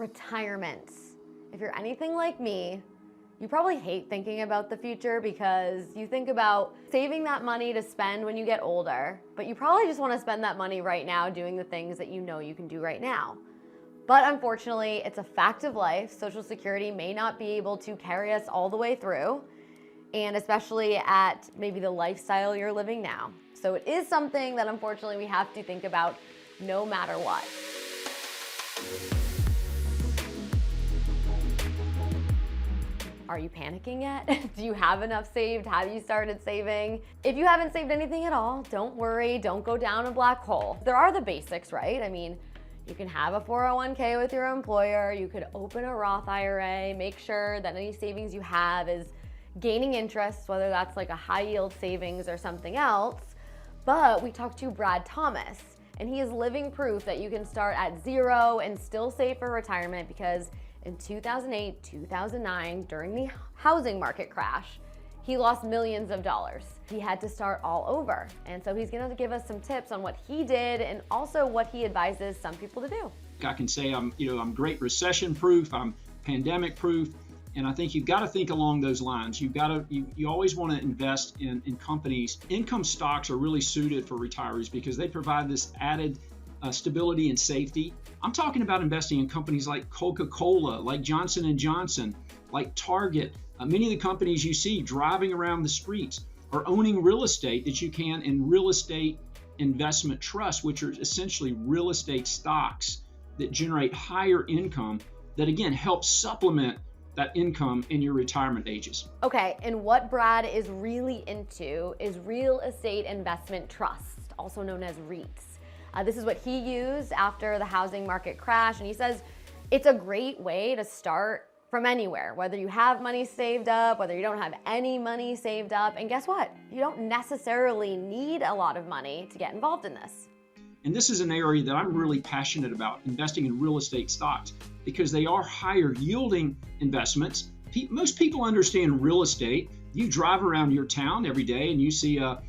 Retirement. If you're anything like me, you probably hate thinking about the future because you think about saving that money to spend when you get older, but you probably just want to spend that money right now doing the things that you know you can do right now. But unfortunately, it's a fact of life. Social Security may not be able to carry us all the way through, and especially at maybe the lifestyle you're living now. So it is something that unfortunately we have to think about no matter what. Are you panicking yet? Do you have enough saved? Have you started saving? If you haven't saved anything at all, don't worry, don't go down a black hole. There are the basics, right? I mean, you can have a 401k with your employer, you could open a Roth IRA, make sure that any savings you have is gaining interest, whether that's like a high yield savings or something else. But we talked to Brad Thomas, and he is living proof that you can start at zero and still save for retirement, because in 2008, 2009, during the housing market crash, he lost millions of dollars. He had to start all over. And so he's gonna give us some tips on what he did and also what he advises some people to do. I can say I'm great recession proof, I'm pandemic proof, and I think you've got to think along those lines. You always want to invest in companies. Income stocks are really suited for retirees because they provide this added stability and safety. I'm talking about investing in companies like Coca-Cola, like Johnson & Johnson, like Target. Many of the companies you see driving around the streets are owning real estate that you can in real estate investment trusts, which are essentially real estate stocks that generate higher income that again help supplement that income in your retirement ages. Okay, and what Brad is really into is real estate investment trusts, also known as REITs. This is what he used after the housing market crash, and he says it's a great way to start from anywhere, whether you have money saved up, whether you don't have any money saved up, and guess what? You don't necessarily need a lot of money to get involved in this. And this is an area that I'm really passionate about, investing in real estate stocks, because they are higher yielding investments. Most people understand real estate. You drive around your town every day and you see a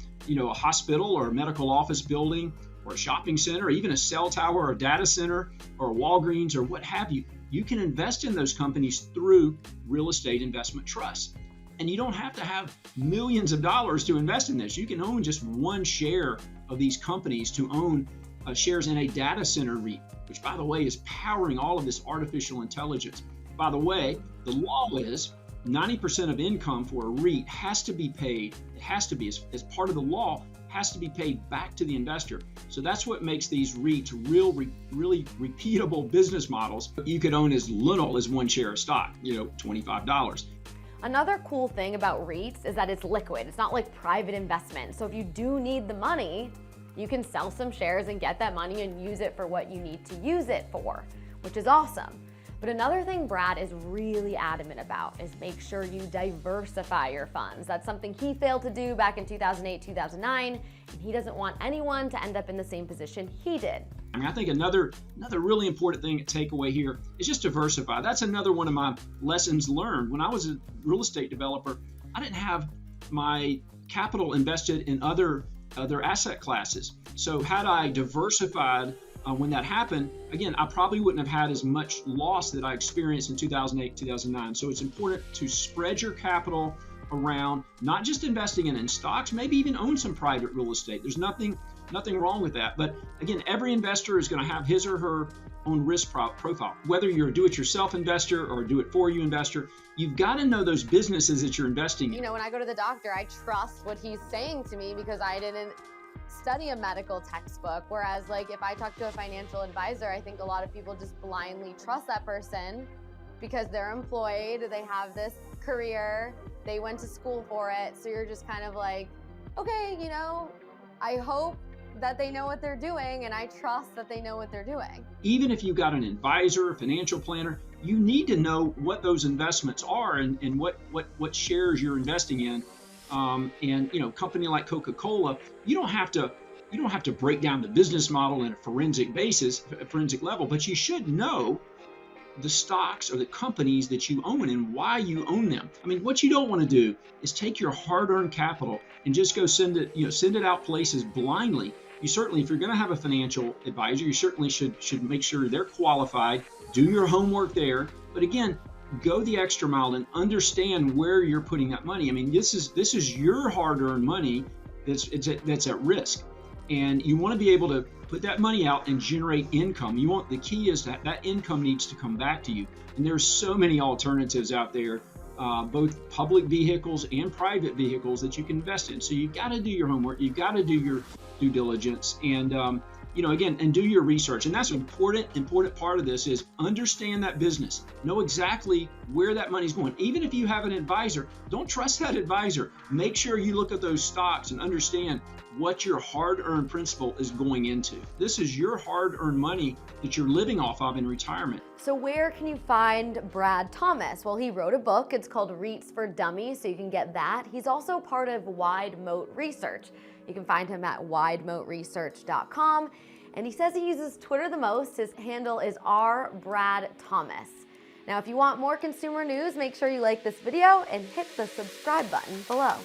hospital or a medical office building or a shopping center, or even a cell tower or a data center or a Walgreens or what have you. You can invest in those companies through real estate investment trusts. And you don't have to have millions of dollars to invest in this. You can own just one share of these companies to own shares in a data center REIT, which by the way is powering all of this artificial intelligence. By the way, the law is 90% of income for a REIT has to be paid. It has to be, as part of the law, has to be paid back to the investor. So that's what makes these REITs really repeatable business models. You could own as little as one share of stock, $25. Another cool thing about REITs is that it's liquid. It's not like private investment. So if you do need the money, you can sell some shares and get that money and use it for what you need to use it for, which is awesome. But another thing Brad is really adamant about is make sure you diversify your funds. That's something he failed to do back in 2008, 2009, and he doesn't want anyone to end up in the same position he did. I think another really important thing to take away here is just diversify. That's another one of my lessons learned. When I was a real estate developer, I didn't have my capital invested in other asset classes. So had I diversified when that happened, again, I probably wouldn't have had as much loss that I experienced in 2008, 2009. So it's important to spread your capital around, not just investing in stocks, maybe even own some private real estate. There's nothing wrong with that. But again, every investor is going to have his or her own risk profile. Whether you're a do-it-yourself investor or a do-it-for-you investor, you've got to know those businesses that you're investing in. When I go to the doctor, I trust what he's saying to me because I didn't study a medical textbook. Whereas if I talk to a financial advisor, I think a lot of people just blindly trust that person because they're employed, they have this career, they went to school for it. So you're just kind of like, okay, I hope that they know what they're doing and I trust that they know what they're doing. Even if you've got an advisor, a financial planner, you need to know what those investments are and what shares you're investing in. Company like Coca-Cola, you don't have to break down the business model in a forensic level, but you should know the stocks or the companies that you own and why you own them. What you don't want to do is take your hard-earned capital and just go send it out places blindly you certainly, if you're going to have a financial advisor, you certainly should make sure they're qualified, do your homework there. But again, go the extra mile and understand where you're putting that money. I mean, this is your hard-earned money that's at risk, and you want to be able to put that money out and generate income. The key is that income needs to come back to you. And there's so many alternatives out there, both public vehicles and private vehicles that you can invest in. So you've got to do your homework, you've got to do your due diligence, and again, and do your research. And that's an important part of this is understand that business. Know exactly where that money's going. Even if you have an advisor, don't trust that advisor. Make sure you look at those stocks and understand what your hard-earned principal is going into. This is your hard-earned money that you're living off of in retirement. So where can you find Brad Thomas? Well, he wrote a book. It's called REITs for Dummies, so you can get that. He's also part of Wide Moat Research. You can find him at widemoatresearch.com. And he says he uses Twitter the most. His handle is rbradthomas. Now, if you want more consumer news, make sure you like this video and hit the subscribe button below.